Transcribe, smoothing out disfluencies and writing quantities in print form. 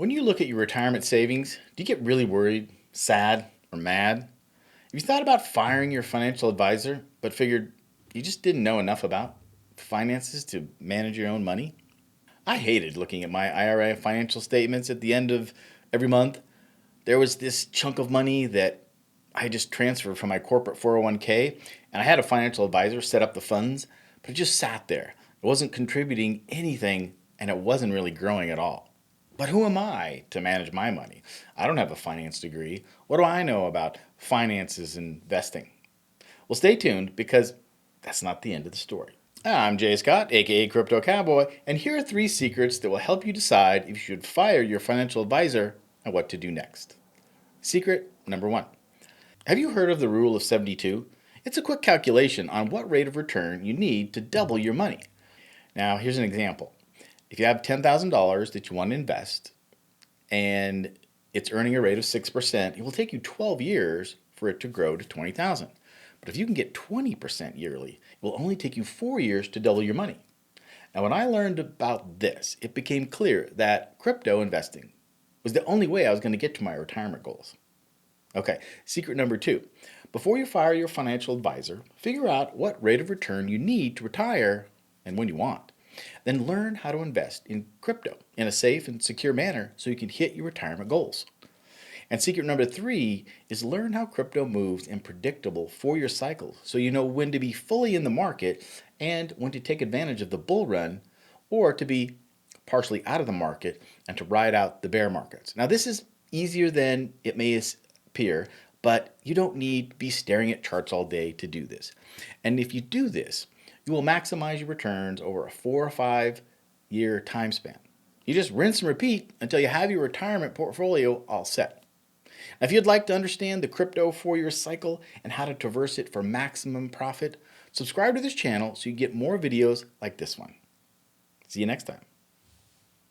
When you look at your retirement savings, do you get really worried, sad, or mad? Have you thought about firing your financial advisor, but figured you just didn't know enough about finances to manage your own money? I hated looking at my IRA financial statements at the end of every month. There was this chunk of money that I just transferred from my corporate 401k, and I had a financial advisor set up the funds, but it just sat there. It wasn't contributing anything, and it wasn't really growing at all. But who am I to manage my money? I don't have a finance degree. What do I know about finances and investing? Well, stay tuned because that's not the end of the story. I'm Jay Scott, aka Crypto Cowboy, and here are 3 secrets that will help you decide if you should fire your financial advisor and what to do next. Secret number 1. Have you heard of the rule of 72? It's a quick calculation on what rate of return you need to double your money. Now, here's an example. If you have $10,000 that you want to invest and it's earning a rate of 6%, it will take you 12 years for it to grow to 20,000. But if you can get 20% yearly, it will only take you 4 years to double your money. Now, when I learned about this, it became clear that crypto investing was the only way I was going to get to my retirement goals. Okay, secret number 2. Before you fire your financial advisor, figure out what rate of return you need to retire and when you want. Then learn how to invest in crypto in a safe and secure manner so you can hit your retirement goals. And secret number 3 is learn how crypto moves in predictable 4-year cycles so you know when to be fully in the market and when to take advantage of the bull run or to be partially out of the market and to ride out the bear markets. Now, this is easier than it may appear, but you don't need to be staring at charts all day to do this. And if you do this, you will maximize your returns over a 4 or 5-year time span. You just rinse and repeat until you have your retirement portfolio all set. Now, if you'd like to understand the crypto 4-year cycle and how to traverse it for maximum profit, subscribe to this channel so you get more videos like this one. See you next time.